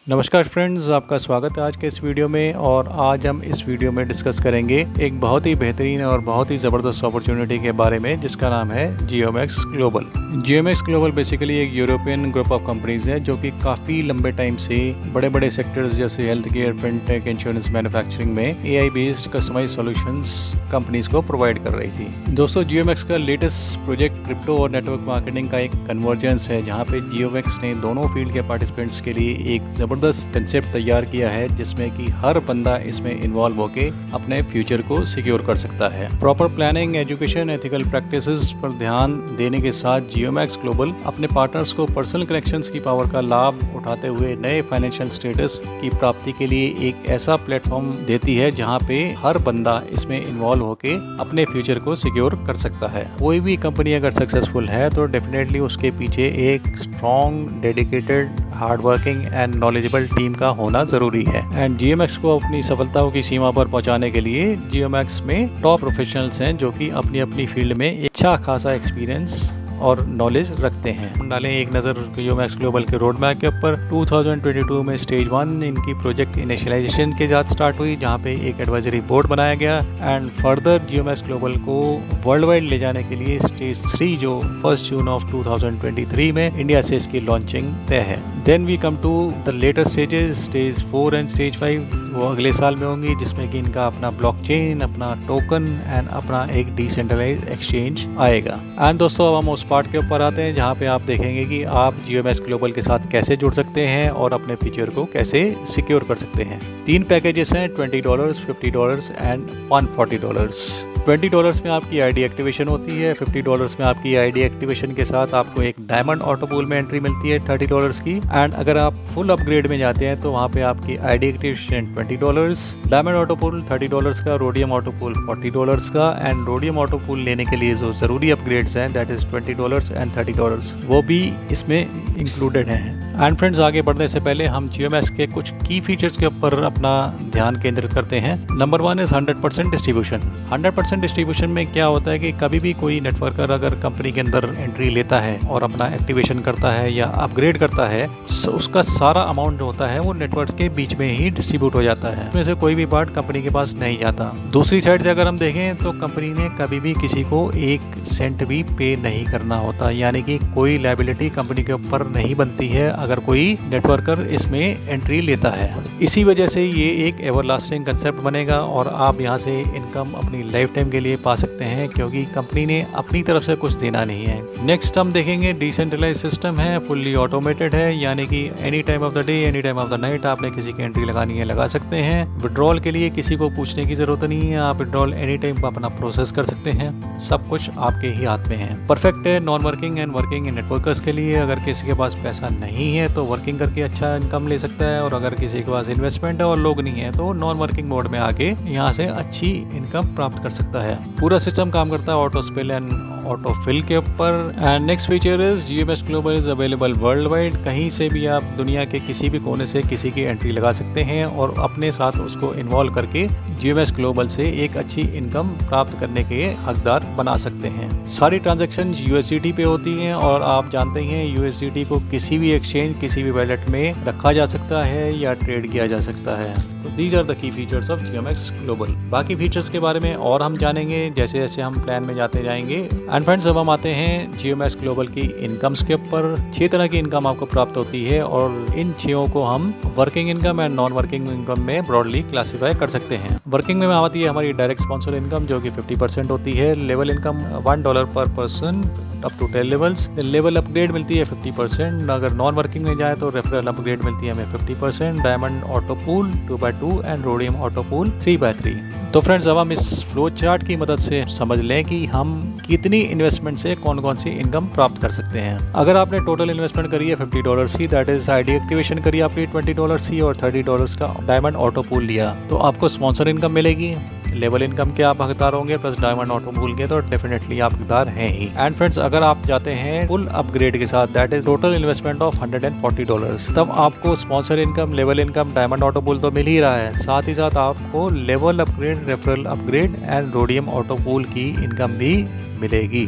नमस्कार फ्रेंड्स, आपका स्वागत है आज के इस वीडियो में। और आज हम इस वीडियो में डिस्कस करेंगे एक बहुत ही बेहतरीन और बहुत ही ज़बरदस्त अपॉर्चुनिटी के बारे में जिसका नाम है GeoMax global. GeoMax global basically एक यूरोपियन ग्रुप ऑफ कंपनीज है जो कि काफ़ी लंबे टाइम से बड़े बड़े सेक्टर्स जैसे health care, fintech, insurance, manufacturing में AI based customise solutions companies को प्रोवाइड कर रही थी। दोस्तों, GeoMax का लेटेस्ट प्रोजेक्ट क्रिप्टो और नेटवर्क मार्केटिंग का एक कन्वर्जेंस है जहाँ पे GeoMax ने दोनों फील्ड के पार्टिसिपेंट्स के लिए एक जबरदस्त कंसेप्ट तैयार किया है जिसमें कि हर बंदा इसमें इन्वॉल्व होके अपने फ्यूचर को सिक्योर कर सकता है। Proper planning, education, ethical practices पर ध्यान देने के साथ GeoMax ग्लोबल अपने पार्टनर्स को पर्सनल कनेक्शंस की पावर का लाभ उठाते हुए नए फाइनेंशियल स्टेटस की प्राप्ति के लिए एक ऐसा प्लेटफॉर्म देती है जहां पे हर बंदा इसमें इन्वॉल्व होके अपने फ्यूचर को सिक्योर कर सकता है। कोई भी कंपनी अगर सक्सेसफुल है तो डेफिनेटली उसके पीछे एक strong, dedicated, hard working and knowledgeable team का होना जरूरी है। एंड GeoMax को अपनी सफलताओं की सीमा पर पहुंचाने के लिए GeoMax में टॉप प्रोफेशनल्स हैं जो कि अपनी अपनी फील्ड में अच्छा खासा एक्सपीरियंस और नॉलेज रखते हैं। हम डालें एक नज़र GeoMax ग्लोबल के रोड मैप के ऊपर। 2022 में स्टेज 1 इनकी प्रोजेक्ट इनिशियलाइजेशन के साथ स्टार्ट हुई जहां पे एक एडवाइजरी बोर्ड बनाया गया एंड फर्दर GeoMax ग्लोबल को वर्ल्ड वाइड ले जाने के लिए स्टेज 3 जो 1 जून ऑफ 2023 में इंडिया से इसकी लॉन्चिंग तय है। Then we come to the later stages, stage 4 and stage 5 वो अगले साल में होंगी जिसमें कि इनका अपना ब्लॉकचेन, अपना टोकन एंड अपना एक डिसेंट्रलाइज एक्सचेंज आएगा। एंड दोस्तों, अब हम उस पार्ट के ऊपर आते हैं जहां पे आप देखेंगे कि आप GeoMax ग्लोबल के साथ कैसे जुड़ सकते हैं और अपने फ्यूचर को कैसे सिक्योर कर सकते हैं। 3 पैकेजेस हैं, $20, $50 एंड $140। $20 में आपकी आईडी एक्टिवेशन होती है, $50 में आपकी आईडी एक्टिवेशन के साथ आपको एक डायमंड ऑटो पूल में एंट्री मिलती है $30 की। एंड अगर आप फुल अपग्रेड में जाते हैं तो वहाँ पे आपकी ID activation $20, diamond auto pool $30 का, रोडियम ऑटो पूल $40 का। एंड रोडियम ऑटो पूल लेने के लिए जो ज़रूरी अपग्रेड्स हैं दैट इज़ $20 एंड $30 वो भी इसमें इंक्लूडेड हैं। एंड फ्रेंड्स, आगे बढ़ने से पहले हम GeoMax के कुछ की फीचर्स के ऊपर अपना ध्यान केंद्रित करते हैं। Number 1 is 100% distribution. 100% डिस्ट्रीब्यूशन में क्या होता है कि कभी भी कोई नेटवर्कर अगर कंपनी के अंदर एंट्री लेता है और अपना एक्टिवेशन करता है या अपग्रेड करता है, उसका सारा अमाउंट जो होता है वो नेटवर्क के बीच में ही डिस्ट्रीब्यूट हो जाता है, उसमें से कोई भी पार्ट कंपनी के पास नहीं जाता। दूसरी साइड से अगर हम देखें तो कंपनी ने कभी भी किसी को 1 सेंट भी पे नहीं करना होता, यानी कि कोई लायबिलिटी कंपनी के ऊपर नहीं बनती है अगर कोई नेटवर्कर इसमें एंट्री लेता है। इसी वजह से ये एक एवरलास्टिंग कंसेप्ट बनेगा और आप यहाँ से इनकम अपनी लाइफ टाइम के लिए पा सकते हैं क्योंकि कंपनी ने अपनी तरफ से कुछ देना नहीं है। नेक्स्ट हम देखेंगे डिसेंट्रलाइज सिस्टम है, फुल्ली ऑटोमेटेड है, यानी कि any time of the day, any time of the night आपने किसी की एंट्री लगानी है लगा सकते हैं। विड्रॉल के लिए किसी को पूछने की जरूरत नहीं है, आप विड्रॉल एनी टाइम अपना प्रोसेस कर सकते हैं, सब कुछ आपके ही हाथ में है। परफेक्ट है non working and working networkers के लिए। अगर किसी के पास पैसा नहीं है तो वर्किंग करके अच्छा इनकम ले सकता है, और अगर किसी के पास इन्वेस्टमेंट है और लोग नहीं है तो नॉन वर्किंग मोड में आके यहाँ से अच्छी इनकम प्राप्त कर सकता है। पूरा सिस्टम काम करता है auto spill and auto fill के ऊपर। And next feature is GeoMax global is available world wide. कहीं से भी आप दुनिया के किसी भी कोने से किसी की एंट्री लगा सकते हैं और अपने साथ उसको इन्वॉल्व करके GeoMax ग्लोबल से एक अच्छी इनकम प्राप्त करने के हकदार बना सकते हैं। सारी ट्रांजैक्शन USDT पे होती हैं और आप जानते हैं USDT को किसी भी एक्सचेंज, किसी भी वैलेट में रखा जा सकता है या ट्रेड किया जा सकता है। तो these are the key features of GeoMax global. बाकी फीचर्स के बारे में और हम जानेंगे जैसे जैसे हम प्लान में जाते जाएंगे। एंड फ्रेंड्स, अब हम आते हैं GeoMax ग्लोबल की इनकम्स के ऊपर। 6 तरह की इनकम आपको प्राप्त होती है और इन 6 को हम working income and non working income में ब्रॉडली क्लासीफाई कर सकते हैं। वर्किंग में आती है हमारी डायरेक्ट स्पॉन्सर इनकम जो कि 50% होती है। Level income $1 per person up to 10 levels. Level upgrade मिलती है 50%। अगर नॉन वर्किंग में जाए तो रेफरल अपग्रेड मिलती है हमें 50%। Diamond auto pool 2x2 and rhodium auto pool 3x3। तो फ्रेंड्स, अब हम इस फ्लो चार्ट की मदद से समझ लें कि हम कितनी इन्वेस्टमेंट से कौन कौन सी इनकम प्राप्त कर सकते हैं। अगर आपने टोटल इन्वेस्टमेंट करी है $50 की, दैट इज आईडी एक्टिवेशन करी आपकी $20 की और $30 का डायमंड ऑटो पूल लिया, तो आपको स्पॉन्सर इनकम मिलेगी। लेवल इनकम के आप हकदार होंगे प्लस डायमंड ऑटो पूल के तो डेफिनेटली आप हकदार हैं ही। एंड फ्रेंड्स, अगर आप जाते हैं फुल अपग्रेड के साथ that is total investment of $140, तब आपको sponsor income, level income, diamond auto pool तो मिल ही रहा है, साथ ही साथ आपको level upgrade, referral upgrade and rhodium auto pool की इनकम भी मिलेगी।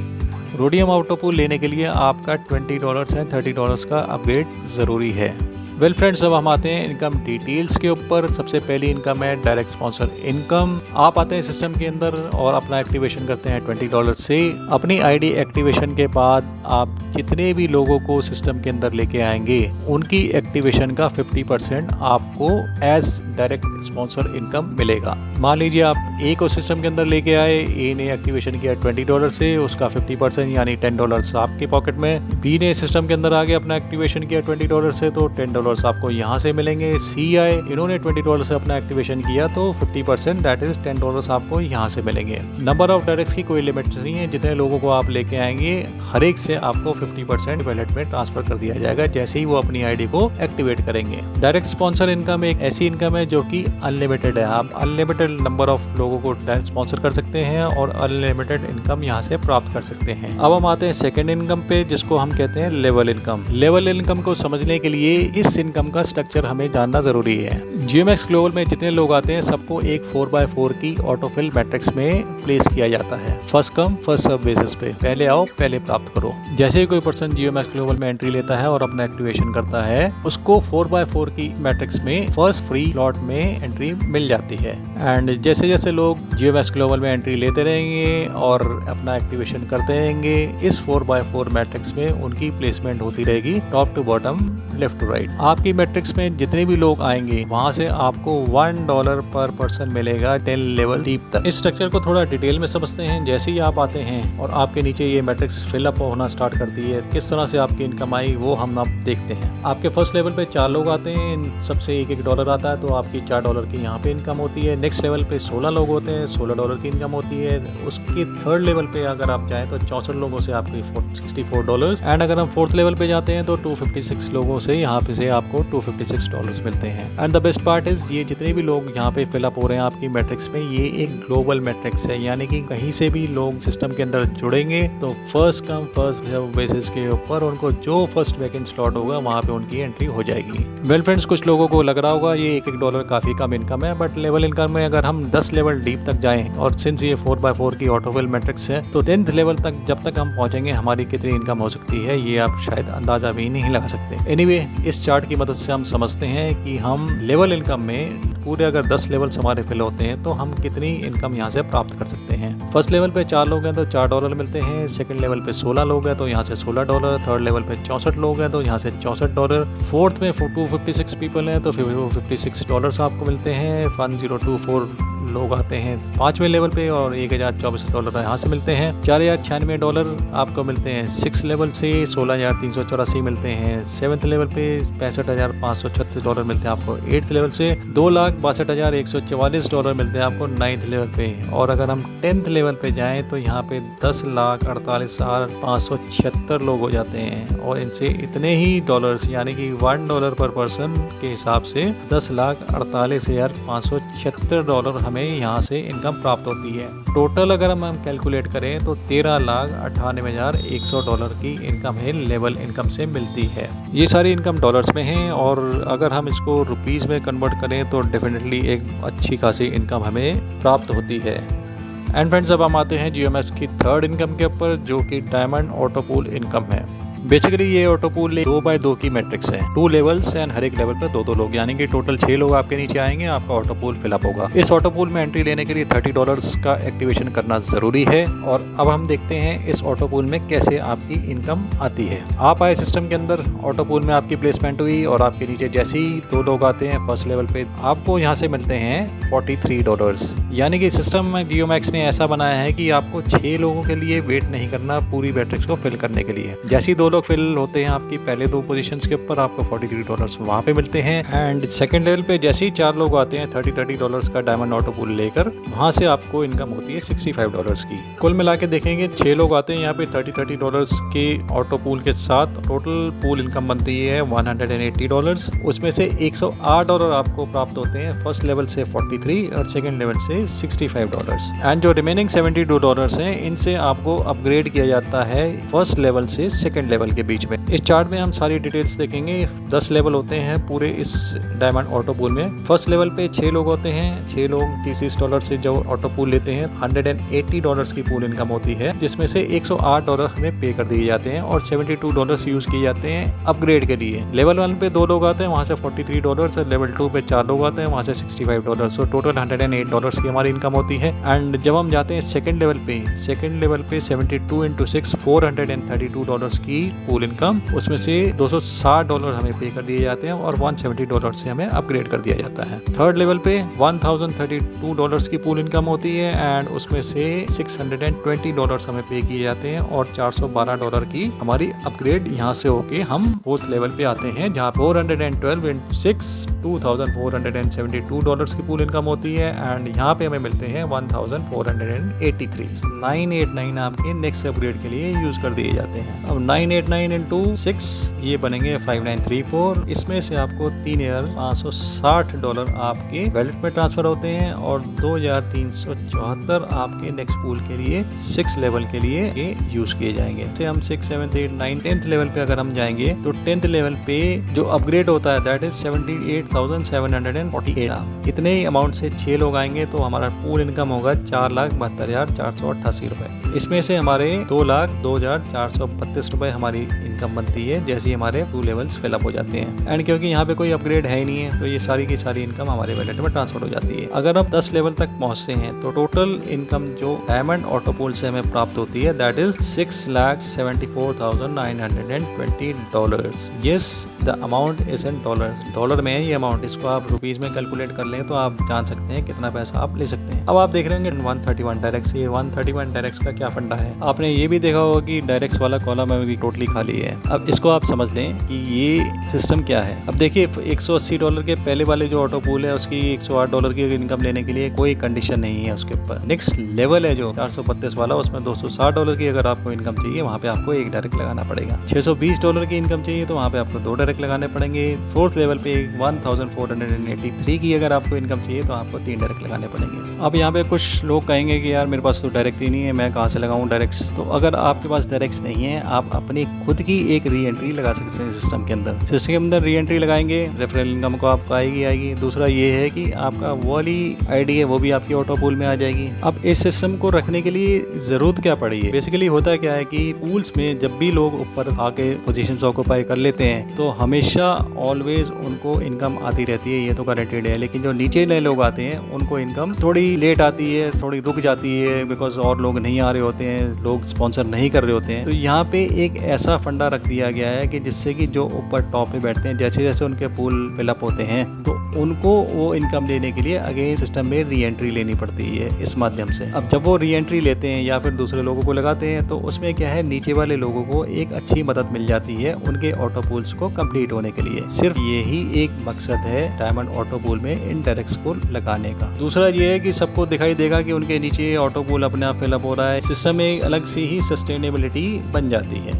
रोडियम ऑटो पूल लेने के लिए आपका $20 एंड $30 का अपग्रेड ज़रूरी है। वेल फ्रेंड्स, अब हम आते हैं इनकम डिटेल्स के ऊपर। सबसे पहली इनकम है डायरेक्ट स्पॉन्सर इनकम। आप आते हैं सिस्टम के अंदर और अपना एक्टिवेशन करते हैं $20 से। अपनी आईडी एक्टिवेशन के बाद आप जितने भी लोगों को सिस्टम के अंदर लेके आएंगे उनकी एक्टिवेशन का 50% आपको एज डायरेक्ट स्पॉन्सर इनकम मिलेगा। मान लीजिए आप ए को सिस्टम के अंदर लेके आए, ए ने एक्टिवेशन किया $20 से, उसका 50% यानी $10 आपके पॉकेट में। बी ने सिस्टम के अंदर आगे अपना एक्टिवेशन किया $20 से, तो $10 आपको यहाँ से मिलेंगे। सी आए, इन्होंने $20 से अपना एक्टिवेशन किया तो 50% दैट इज $10 आपको यहाँ से मिलेंगे। नंबर ऑफ डायरेक्ट्स की कोई लिमिट नहीं है, जितने लोगों को आप लेके आएंगे हर एक से आपको 50% वॉलेट में ट्रांसफर कर दिया जाएगा जैसे ही वो अपनी आईडी को एक्टिवेट करेंगे। डायरेक्ट स्पॉन्सर इनकम एक ऐसी इनकम है जो कि अनलिमिटेड है। आप अनलिमिटेड नंबर ऑफ लोगों को डायरेक्ट स्पॉन्सर कर सकते हैं और अनलिमिटेड इनकम यहाँ से प्राप्त कर सकते हैं। अब हम आते हैं सेकंड इनकम पे, जिसको हम कहते हैं लेवल इनकम। लेवल इनकम को समझने के लिए इस इनकम का स्ट्रक्चर हमें जानना जरूरी है। GMX ग्लोबल में जितने लोग आते हैं सबको एक 4x4 की ऑटोफिल मैट्रिक्स में प्लेस किया जाता है, first come first serve basis पे। पहले आओ पहले प्राप्त करो। जैसे ही कोई पर्सन GMX ग्लोबल में एंट्री लेता है और अपना एक्टिवेशन करता है, उसको 4x4 की मैट्रिक्स में फर्स्ट फ्री लॉट में एंट्री मिल जाती है। एंड जैसे जैसे लोग GMX ग्लोबल में एंट्री लेते रहेंगे और अपना एक्टिवेशन करते रहेंगे, इस 4x4 मैट्रिक्स में उनकी प्लेसमेंट होती रहेगी top to bottom, left to right. आपकी मैट्रिक्स में जितने भी लोग आएंगे वहां से आपको $1 पर पर्सन मिलेगा 10 लेवल डीप तक। इस स्ट्रक्चर को थोड़ा डिटेल में समझते हैं। जैसे ही आप आते हैं और आपके नीचे ये मैट्रिक्स फिलअप होना स्टार्ट करती है, किस तरह से आपकी इनकम आई वो हम आप देखते हैं। आपके फर्स्ट लेवल पे 4 लोग आते हैं, सबसे $1 आता है तो आपकी $4 की यहाँ पे इनकम होती है। नेक्स्ट लेवल पे 16 लोग होते हैं, $16 की इनकम होती है। उसके थर्ड लेवल पे अगर आप जाएं तो 64 लोगों से आपकी $64। एंड अगर हम फोर्थ लेवल पे जाते हैं तो 256 लोगों से यहाँ पे से आपको $256 मिलते हैं। And the best part is, ये जितने भी लोग यहाँ पे फिलअप हो रहे हैं आपकी मैट्रिक्स में, ये एक ग्लोबल मैट्रिक्स है, यानी कि कहीं से भी लोग सिस्टम के अंदर जुड़ेंगे तो फर्स्ट कम फर्स्ट बेसिस के ऊपर उनको जो फर्स्ट वैकेंट स्लॉट होगा वहाँ पे उनकी एंट्री हो जाएगी। वेल फ्रेंड्स, कुछ लोगों को लग रहा होगा ये $1 काफी कम इनकम है, बट लेवल इनकम में अगर हम 10 लेवल डीप तक जाएं और सिंस ये 4x4 की ऑटोफिल मैट्रिक्स है तो 10th लेवल तक जब तक हम पहुंचेंगे हमारी कितनी इनकम हो सकती है ये आप शायद अंदाजा भी नहीं लगा सकते। एनीवे, इस चार्ट की मदद से हम समझते हैं कि हम लेवल इनकम में पूरे अगर 10 लेवल्स हमारे फिल होते हैं तो हम कितनी इनकम यहाँ से प्राप्त कर सकते हैं। फर्स्ट लेवल पे 4 लोग हैं तो $4 मिलते हैं। सेकंड लेवल पे 16 लोग हैं तो यहाँ से $16। थर्ड लेवल पे 64 लोग हैं तो यहाँ से $64। फोर्थ में 256 पीपल हैं तो $56 आपको मिलते हैं। 1024 लोग आते हैं 5वें लेवल पे और $1024 यहाँ से मिलते हैं। $4096 आपको मिलते हैं 6 लेवल से। 16384 मिलते हैं 7th लेवल पे। $65,536 मिलते हैं आपको 8th लेवल से। $2,62,144 मिलते हैं आपको 9th लेवल पे। और अगर हम 10th लेवल पे जाएं तो यहाँ पे 10,48,576 लोग हो जाते हैं और इनसे इतने ही डॉलर्स यानी कि $1 पर पर्सन के हिसाब से $10,48,576 हमें यहाँ से इनकम प्राप्त होती है। टोटल अगर हम कैलकुलेट करें तो $13,98,100 की इनकम है लेवल इनकम से मिलती है। ये सारी इनकम डॉलर्स में है और अगर हम इसको रुपीस में कन्वर्ट करें तो डेफिनेटली एक अच्छी खासी इनकम हमें प्राप्त होती है। एंड फ्रेंड्स, अब हम आते हैं GMX की थर्ड इनकम के ऊपर जो कि डायमंड ऑटोपूल इनकम है। बेसिकली ये ऑटोपूल 2x2 की मैट्रिक्स है, 2 लेवल्स एंड हर एक लेवल पे 2-2 लोग, यानी कि टोटल 6 लोग आपके नीचे आएंगे, आपका ऑटोपूल फिलअप होगा। इस ऑटोपूल में एंट्री लेने के लिए $30 का एक्टिवेशन करना जरूरी है। और अब हम देखते हैं इस ऑटोपूल में कैसे आपकी इनकम आती है। आप आए सिस्टम के अंदर, ऑटोपूल में आपकी प्लेसमेंट हुई और आपके नीचे जैसे ही 2 लोग आते हैं फर्स्ट लेवल पे, आपको यहाँ से मिलते हैं $43। यानी कि सिस्टम में GMX ने ऐसा बनाया है कि आपको 6 लोगों के लिए वेट नहीं करना पूरी मैट्रिक्स को फिल करने के लिए। जैसे ही 2 लोग फिल होते हैं आपकी पहले 2 पोजीशंस के ऊपर, आपको $43 वहाँ पे मिलते हैं। एंड सेकंड लेवल पे जैसे ही 4 लोग आते हैं $30 का डायमंड ऑटोपूल लेकर, वहाँ से आपको इनकम होती है $65 की। कुल मिला के देखेंगे 6 लोग आते हैं यहाँ पे $30 के ऑटोपूल के साथ, टोटल पूल इनकम बनती है $180। उसमें से $108 आपको प्राप्त होते हैं फर्स्ट लेवल से 43 और सेकंड लेवल से $65। एंड जो रिमेनिंग $72 हैं इनसे आपको अपग्रेड किया जाता है फर्स्ट लेवल से सेकंड लेवल लेवल के बीच में। इस चार्ट में हम सारी डिटेल्स देखेंगे। 10 लेवल होते हैं पूरे इस डायमंड ऑटो पूल में। फर्स्ट लेवल पे 6 लोग होते हैं। 6 लोग $30 से जो ऑटो पूल लेते हैं, $180 की पूल इनकम होती है, जिसमें से $108 हमें पे कर दिए जाते हैं और $72 यूज किए जाते हैं अपग्रेड के लिए। लेवल 1 पे 2 लोग आते हैं, वहाँ से $43 और लेवल 2 पे 4 लोग आते हैं, वहाँ से $65। सो टोटल $108 की हमारी इनकम होती है। एंड जब हम जाते हैं सेकंड लेवल पे 72 into 6 $432 की पूल इनकम, उसमें से $260 हमें पे कर दिए जाते हैं और $170 से हमें अपग्रेड कर दिया जाता है। थर्ड लेवल पे $1032 की पूल इनकम होती है एंड उसमें से $620 हमें पे किए जाते हैं और $412 की हमारी अपग्रेड यहाँ से होके हम फोर्थ लेवल पे आते हैं, जहाँ 412 into 6 $2,472 की पूल इनकम होती है एंड यहाँ पे हमें मिलते हैं 1,483। 989 आपके नेक्स्ट अपग्रेड के लिए यूज कर दिए जाते हैं। अब 989 into 6 ये बनेंगे 5934। इसमें से आपको $3,560 आपके वैलेट में ट्रांसफर होते हैं और 2,374 आपके नेक्स्ट पूल के लिए 6 लेवल के लिए ये यूज किए जाएंगे। से हम 6, 7, 8, 9, 10th लेवल पे अगर हम जाएंगे तो 10th लेवल पे जो अपग्रेड होता है दैट इज 78,748। इतने ही अमाउंट से 6 लोग आएंगे तो हमारा पूल इनकम होगा 4,72,488 रुपए। इसमें से हमारे 2,02,432 रुपए हमारी इनकम बनती है जैसे ही हमारे 2 लेवल्स फिलअप हो जाते हैं। एंड क्योंकि यहाँ पे कोई अपग्रेड है ही नहीं है तो ये सारी की सारी इनकम हमारे वैलेट में ट्रांसफर हो जाती है। अगर हम 10 लेवल तक पहुँचते हैं तो टोटल इनकम जो डायमंड ऑटो पूल से हमें प्राप्त होती है that is $6,74,920। Yes, the amount is in dollar में है ये अमाउंट। इसको आप रुपीज में कैलकुलेट कर लें तो आप जान सकते हैं कितना पैसा आप ले सकते हैं। अब आप देख रहे होंगे 131 डायरेक्ट्स। ये 131 डायरेक्ट्स का क्या फंडा है। आपने ये भी देखा होगा कि डायरेक्ट्स वाला कॉलम अभी टोटली खाली है। अब इसको आप समझ लें कि ये सिस्टम क्या है। अब देखिए $180 के पहले वाले जो ऑटो पूल है उसकी $108 की इनकम लेने के लिए कोई कंडीशन नहीं है उसके ऊपर। नेक्स्ट लेवल है जो 432 वाला, उसमें $260 की अगर आपको इनकम चाहिए वहाँ पे आपको 1 डायरेक्ट लगाना पड़ेगा। $620 की इनकम चाहिए तो वहाँ पे आपको 2 डायरेक्ट लगाने पड़ेंगे। फोर्थ लेवल पे 1,483 की अगर आपको इनकम चाहिए तो आपको 3 डायरेक्ट लगाने पड़ेंगे। अब यहाँ पे कुछ लोग कहेंगे कि यार मेरे पास तो डायरेक्ट ही नहीं है, मैं कहाँ से लगाऊं डायरेक्ट्स। तो अगर आपके पास डायरेक्ट्स नहीं है आप अपनी खुद की एक री एंट्री लगा सकते हैं सिस्टम के अंदर। सिस्टम के अंदर री एंट्री लगाएंगे, रेफरल इनकम को आपको आएगी। दूसरा ये है कि आपका वाली आईडी है वो भी आपकी ऑटो पूल में आ जाएगी। अब इस सिस्टम को रखने के लिए जरूरत क्या पड़ी है। बेसिकली होता क्या है कि पूल्स में जब भी लोग ऊपर आके पोजीशंस ऑक्यूपाई कर लेते हैं तो हमेशा ऑलवेज उनको इनकम आती रहती है, ये तो गारंटेड है। लेकिन जो नीचे नए लोग आते हैं उनको इनकम थोड़ी लेट आती है, थोड़ी रुक जाती है, बिकॉज और लोग नहीं आ रहे होते हैं, लोग स्पॉन्सर नहीं कर रहे होते हैं। तो यहाँ पे एक ऐसा फंडा रख दिया गया है कि जिससे कि जो ऊपर टॉप पे बैठते हैं जैसे जैसे उनके पूल फिलअप होते हैं तो उनको वो इनकम लेने के लिए अगेन सिस्टम में री एंट्री लेनी पड़ती है इस माध्यम से। अब जब वो री एंट्री लेते हैं या फिर दूसरे लोगों को लगाते हैं तो उसमें क्या है, नीचे वाले लोगों को एक अच्छी मदद मिल जाती है उनके ऑटो पूल्स को कंप्लीट होने के लिए। सिर्फ यही एक मकसद है डायमंड ऑटो पूल में इन डायरेक्ट्स को लगाने का। दूसरा ये है कि सबको दिखाई देगा कि उनके नीचे ऑटो पूल अपने आप फिलअप हो रहा है। सिस्टम में एक अलग सी ही सस्टेनेबिलिटी बन जाती है।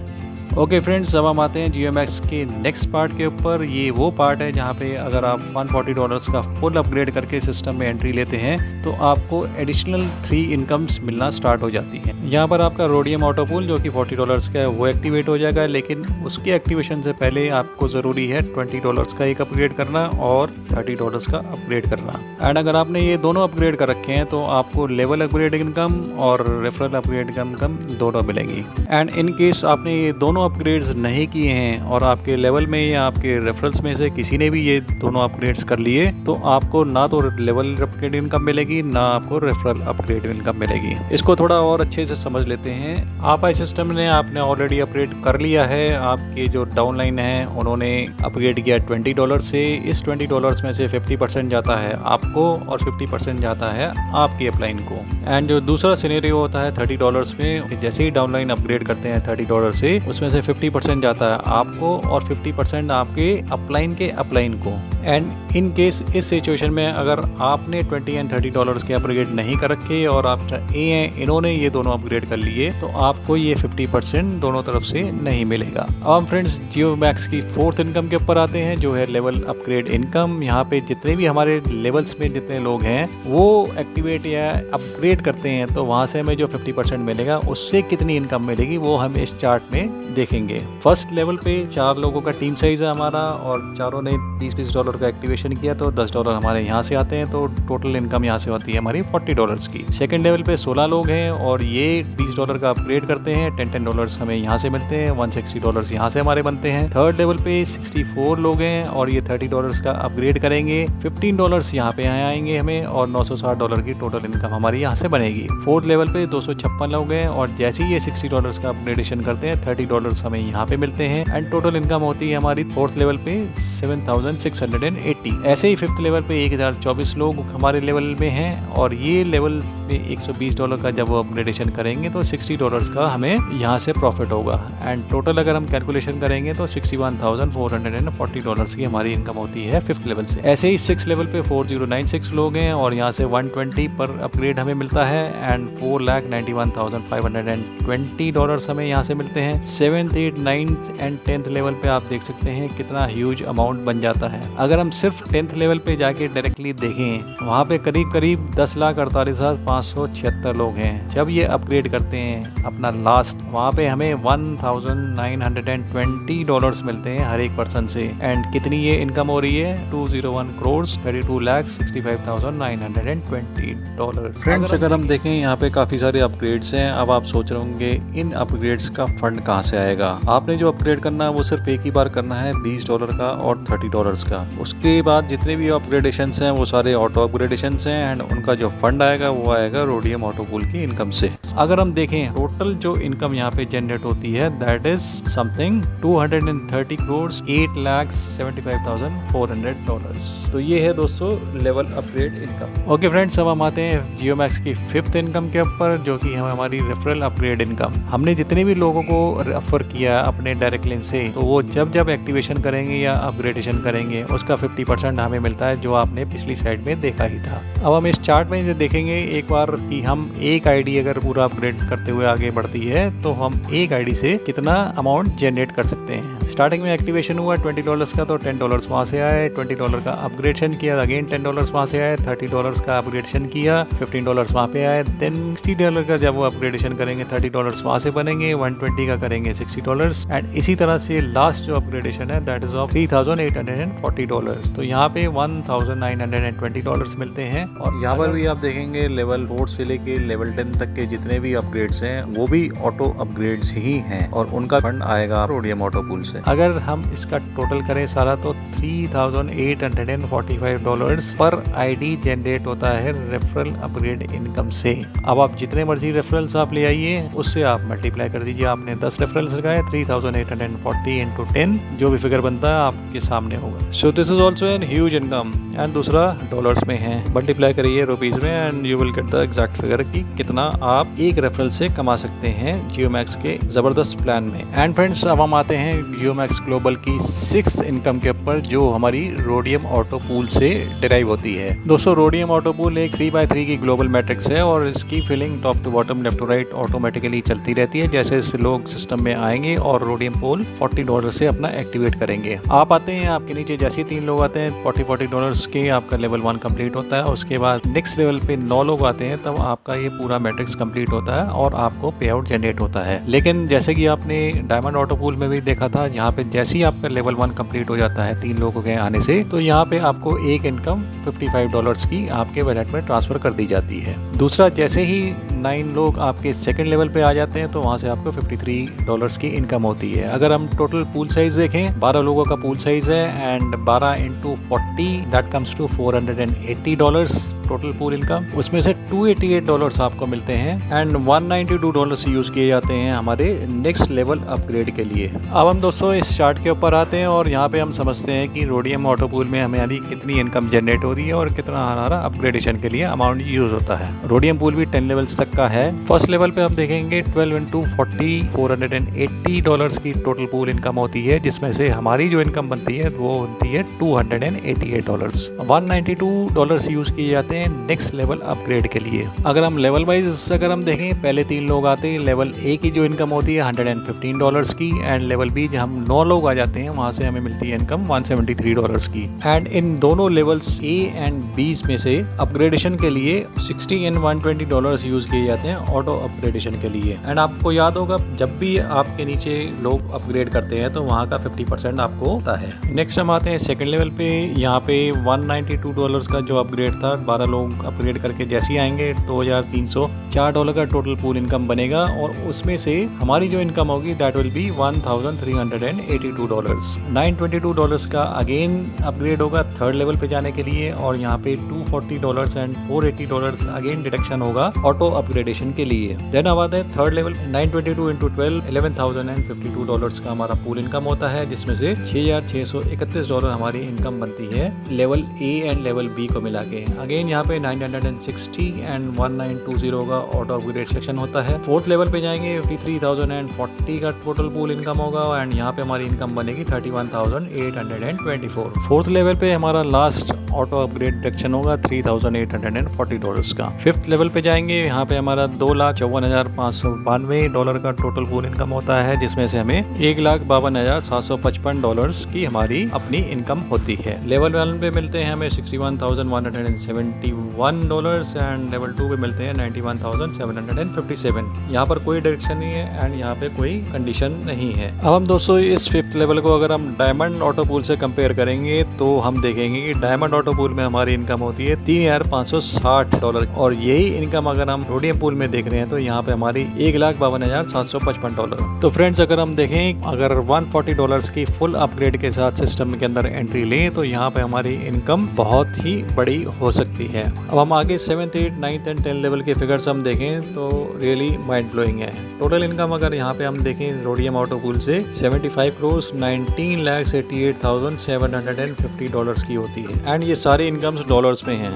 ओके फ्रेंड्स, अब हम आते हैं GeoMax के नेक्स्ट पार्ट के ऊपर। ये वो पार्ट है जहाँ पे अगर आप $140 का फुल अपग्रेड करके सिस्टम में एंट्री लेते हैं तो आपको एडिशनल 3 इनकम्स मिलना स्टार्ट हो जाती हैं। यहाँ पर आपका रोडियम ऑटो पूल जो कि $40 का है वो एक्टिवेट हो जाएगा, लेकिन उसके एक्टिवेशन से पहले आपको ज़रूरी है $20 का एक अपग्रेड करना और $30 का अपग्रेड करना। एंड अगर आपने ये दोनों अपग्रेड कर रखे हैं तो आपको लेवल अपग्रेड इनकम और रेफरल अपग्रेड इनकम दोनों मिलेंगी। एंड इन केस आपने ये दोनों अपग्रेड्स नहीं किए हैं और आपके लेवल में या आपके रेफरल्स में से किसी ने भी ये दोनों अपग्रेड्स कर लिए तो आपको ना तो लेवल अपग्रेड इनकम मिलेगी ना आपको रेफरल अपग्रेड इनकम मिलेगी। इसको थोड़ा और अच्छे से समझ लेते हैं। आप आई सिस्टम ने आपने ऑलरेडी अपग्रेड कर लिया है, आपके जो डाउनलाइन है उन्होंने अपग्रेड किया $20 से। इस $20 में से 50% जाता है आपको और 50% जाता है आपकी अपलाइन को। एंड जो दूसरा सिनेरियो होता है $30 में, जैसे ही डाउनलाइन अपग्रेड करते हैं $30 से, उसमें से 50% जाता है आपको और 50% आपके अपलाइन को। एंड इन केस इस सिचुएशन में अगर आपने 20 एंड $30 के अपग्रेड नहीं कर रखे और आप इन्होंने ये दोनों अपग्रेड कर लिए तो आपको ये 50% दोनों तरफ से नहीं मिलेगा। अब हम फ्रेंड्स जियो मैक्स की फोर्थ इनकम के ऊपर आते हैं, जो है लेवल अपग्रेड इनकम। यहाँ पे जितने भी हमारे लेवल्स में जितने लोग हैं वो एक्टिवेट या अपग्रेड करते हैं तो वहाँ से हमें जो 50% मिलेगा उससे कितनी इनकम मिलेगी वो हम इस चार्ट में देखेंगे। फर्स्ट लेवल पे 4 लोगों का टीम साइज है हमारा और चारों ने $20 का एक्टिवेशन किया तो $10 हमारे यहाँ से आते हैं, तो टोटल इनकम यहाँ से होती है हमारी $40 की। सेकंड लेवल पे 16 लोग हैं और ये $20 का अपग्रेड करते हैं, $10 हमें यहाँ से मिलते हैं, $160 यहाँ से हमारे बनते हैं। थर्ड लेवल पे 64 लोग हैं और ये $30 का अपग्रेड करेंगे, $15 यहाँ पे आएंगे हमें और $960 की टोटल इनकम हमारी यहाँ से बनेगी। फोर्थ लेवल पे 256 लोग हैं और जैसे ही ये $60 का अपग्रेडेशन करते हैं $30 हमें यहाँ पे मिलते हैं एंड टोटल इनकम होती है हमारी फोर्थ लेवल पे 7,680। ऐसे ही फिफ्थ लेवल पे 1024 लोग हमारे लेवल में हैं और ये लेवल में $120 का जब वो अपग्रेडेशन करेंगे तो $60 का हमें यहाँ से प्रॉफिट होगा एंड टोटल अगर हम कैलकुलेशन करेंगे तो $61,440 की हमारी इनकम होती है फिफ्थ लेवल से। ऐसे ही सिक्स लेवल पे 4096 लोग हैं और यहाँ से 120 पर अपग्रेड हमें मिलता है एंड $4,91,520 हमें यहाँ से मिलते हैं। Seventh, eight, ninth and 10th level पे आप देख सकते हैं कितना ह्यूज अमाउंट बन जाता है। अगर हम सिर्फ 10th लेवल पे जाके डायरेक्टली देखें वहाँ पे करीब 10,48,576 लोग हैं। जब ये अपग्रेड करते हैं अपना लास्ट वहाँ पे हमें $1,920 मिलते हैं हर एक पर्सन से एंड कितनी ये इनकम हो रही है 201,32,65,920 फ्रेंड्स। अगर हम देखें यहाँ पे काफी सारे अपग्रेड्स हैं। अब आप सोच रहे होंगे इन अपग्रेड्स का फंड कहाँ से आएगा। आपने जो अपग्रेड करना है वो सिर्फ एक ही बार करना है $20 का और $30 का। उसके बाद जितने भी अपग्रेडेशंस हैं वो सारे ऑटो अपग्रेडेशंस हैं एंड उनका जो फंड आएगा वो आएगा रोडियम ऑटो पूल की इनकम से। अगर हम देखें टोटल जो इनकम यहाँ पे जनरेट होती है दैट इज समथिंग 230 crores 8,75,400। तो ये है दोस्तों level upgrade income. Okay friends, अब हम आते हैं जियो मैक्स की फिफ्थ इनकम के ऊपर जो कि है हमारी रेफरल अपग्रेड इनकम। हमने जितने भी लोगों को रेफर किया अपने डायरेक्ट लिंक से तो वो जब एक्टिवेशन करेंगे या अपग्रेडेशन करेंगे उसका 50% हमें मिलता है जो आपने पिछली साइड में देखा ही था। अब हम इस चार्ट में देखेंगे एक बार कि हम एक आईडी अगर पूरा अपग्रेड करते हुए आगे बढ़ती है तो हम एक आईडी से कितना अमाउंट जनरेट कर सकते हैं। स्टार्टिंग में एक्टिवेशन हुआ $20 का तो $10 वहाँ से आए, $20 का अपग्रेडेशन किया अगेन $10 वहाँ से आए, $30 का अपग्रेडेशन किया $15 वहाँ पे आए, देन $60 का जब वो अपग्रेडेशन करेंगे $30 वहाँ से बनेंगे, 120 का करेंगे $60 एंड इसी तरह से लास्ट जो अपग्रेडेशन है दैट इज ऑफ $3,840। तो यहाँ पे $1,920 मिलते हैं और यहाँ पर भी आप देखेंगे लेवल 4 से लेके लेवल 10 तक के जितने भी अपग्रेड्स हैं वो भी ऑटो अपग्रेड्स ही हैं और उनका फंड आएगा रोडियम ऑटो पूल से। अगर हम इसका टोटल करें सारा तो $3,845 पर आईडी जनरेट होता है रेफरल अपग्रेड इनकम से। अब आप जितने मर्जी रेफरल्स आप ले आइए उससे आप मल्टीप्लाई कर दीजिए। आपने 10 रेफरल्स लगाए 3,840 इंटू 10 जो भी फिगर बनता है आपके सामने होगा। So this is also an huge income and दूसरा डॉलर्स में है। मल्टीप्लाई करिए रुपीज में and you will get the exact figure कि कितना आप एक रेफरल से कमा सकते हैं जियो मैक्स के जबरदस्त प्लान में। एंड फ्रेंड्स, अब हम आते हैं जियो मैक्स ग्लोबल की 6th इनकम के ऊपर जो हमारी रोडियम ऑटो पूल से डिराइव होती है। दोस्तों रोडियम ऑटो पूल एक 3x3 की ग्लोबल मैट्रिक्स है और इसकी filling top to bottom left to right automatically चलती रहती है जैसे जैसे लोग सिस्टम में आएंगे और रोडियम पूल $40 से अपना एक्टिवेट करेंगे। आप आते हैं, आपके नीचे जैसे 3 लोग आते हैं $40 के आपका लेवल 1 कंप्लीट होता है। उसके बाद नेक्स्ट लेवल पे 9 लोग आते हैं तब आपका ये पूरा मैट्रिक्स कंप्लीट होता है और आपको पे आउट जनरेट होता है। लेकिन जैसे कि आपने डायमंड ऑटो पूल में भी देखा था जहाँ पे जैसे ही आपका लेवल 1 कंप्लीट हो जाता है 3 लोगों के आने से तो यहाँ पे आपको एक इनकम $55 की आपके वॉलेट में ट्रांसफर कर दी जाती है। दूसरा, जैसे ही 9 लोग आपके सेकंड लेवल पे आ जाते हैं तो वहाँ से आपको $53 की इनकम होती है। अगर हम टोटल पूल साइज देखें 12 लोगों का पूल साइज है and 12 × 40 that comes to $480 total pool income, उसमें से $288 आपको मिलते हैं एंड $192 यूज किए जाते हैं हमारे नेक्स्ट लेवल अपग्रेड के लिए। अब हम दोस्तों इस चार्ट के ऊपर आते हैं और यहाँ पे हम समझते हैं कि रोडियम ऑटो पूल में हमें अभी कितनी इनकम जनरेट हो रही है और कितना हमारा अपग्रेडेशन के लिए अमाउंट यूज होता है। रोडियम पूल भी 10 लेवल्स तक का है। फर्स्ट लेवल पे हम देखेंगे 12 into 40 $480 की टोटल पूल इनकम होती है, जिसमें से हमारी जो इनकम बनती है वो होती है $288। $192 यूज किए जाते हैं नेक्स्ट लेवल अपग्रेड के लिए। अगर हम लेवल वाइज अगर हम देखें, पहले 3 लोग आते हैं, लेवल ए की जो इनकम होती है $115 की एंड लेवल बी जब हम 9 लोग आ जाते हैं वहां से हमें मिलती है इनकम $173 की। एंड इन दोनों लेवल्स ए एंड बी में से अपग्रेडेशन के लिए $60 and $120 यूज किए जाते हैं ऑटो अपग्रेडेशन के लिए। एंड आपको याद होगा जब भी आपके नीचे लोग अपग्रेड करते हैं तो वहाँ का 50% आपको होता है। नेक्स्ट हम आते हैं सेकंड लेवल पे। यहाँ पे $192 का जो अपग्रेड था, 12 लोग अपग्रेड करके जैसे ही आएंगे $2304 का टोटल पूल इनकम बनेगा और उसमें से हमारी जो इनकम होगी दैट विल बी $1382। $922 का अगेन अपग्रेड होगा थर्ड लेवल पे जाने के लिए और यहाँ पे $240 एंड $480 अगेन डिडक्शन होगा ऑटो अपग्रेडेशन के लिए। देन अब आता है थर्ड लेवल 922 into 12 $11,052 का हमारा पूल इनकम होता है, जिसमें से $6,631 हमारी इनकम बनती है level A and level B को मिला के। अगेन यहाँ पे 960 एंड 1920 का ऑटो अपग्रेड सेक्शन होता है। फोर्थ लेवल पे जाएंगे 53,040 का टोटल पूल इनकम होगा एंड यहाँ पे हमारी इनकम बनेगी 31,824। फोर्थ लेवल पे हमारा लास्ट ऑटो अपग्रेड डिडक्शन होगा $3,840 का। फिफ्थ लेवल पे जाएंगे, यहाँ पे हमारा $2,54,592 का टोटल पूल इनकम होता है, जिसमें से हमें $1,52,755 की हमारी अपनी इनकम होती है। लेवल 1 पे मिलते हैं हमें $61,171 एंड लेवल 2 पे मिलते हैं $91,757। यहाँ पर कोई डायरेक्शन नहीं है एंड यहाँ पे कोई कंडीशन नहीं है। अब हम दोस्तों इस फिफ्थ लेवल को अगर हम डायमंड ऑटो पूल से कंपेयर करेंगे तो हम देखेंगे कि डायमंड ऑटो पूल में हमारी इनकम होती है $3,560 और यही इनकम अगर हम रोडियम पूल में देख रहे हैं तो यहाँ पे हमारी $1,52,755। तो फ्रेंड्स अगर हम देखें, अगर $140 की फुल अपग्रेड के साथ सिस्टम के अंदर एंट्री लें तो यहाँ पे हमारी इनकम बहुत ही बड़ी हो सकती है। अब हम आगे 7th, 8th, 9th and 10th level के फिगर्स हम देखें तो रियली माइंड ब्लोइंग है। टोटल इनकम अगर यहाँ पे हम देखें रोडियम ऑटो पूल से 75 crores $19,88,750 की होती है एंड ये सारी इनकम्स डॉलर्स में हैं।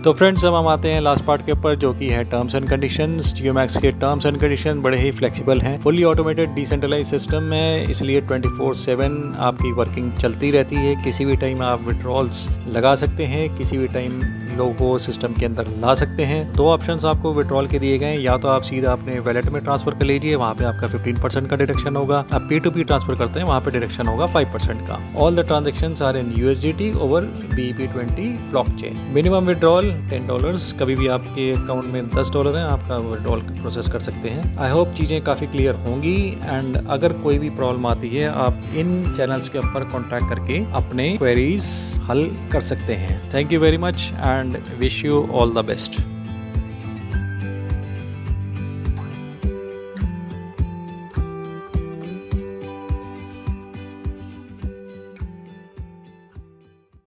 तो फ्रेंड्स अब हम आते हैं लास्ट पार्ट के ऊपर जो कि है टर्म्स एंड कंडीशंस। जियोमैक्स के टर्म्स एंड कंडीशन बड़े ही फ्लेक्सिबल हैं। फुली ऑटोमेटेड डिसेंट्रलाइज सिस्टम है, इसलिए 24/7 आपकी वर्किंग चलती रहती है। किसी भी टाइम आप विड्रॉल्स लगा सकते हैं, किसी भी टाइम लोगों सिस्टम के अंदर ला सकते हैं। 2 ऑप्शंस आपको विड्रॉल के दिए गए हैं, या तो आप सीधा अपने वैलेट में ट्रांसफर कर लीजिए, वहाँ पे आपका 15% का डिडक्शन होगा। आप P2P ट्रांसफर करते हैं, वहाँ पे डिडक्शन होगा 5% का। All the transactions are in USDT over BEP20 blockchain. Minimum withdrawal $10। कभी भी आपके अकाउंट में $10 है, आपका विड्रॉल प्रोसेस कर सकते हैं। आई होप चीज़ें काफ़ी क्लियर होंगी एंड अगर कोई भी प्रॉब्लम आती है आप इन चैनल्स के ऊपर कॉन्टैक्ट करके अपने क्वेरीज हल कर सकते हैं। Thank you very much and wish you all the best.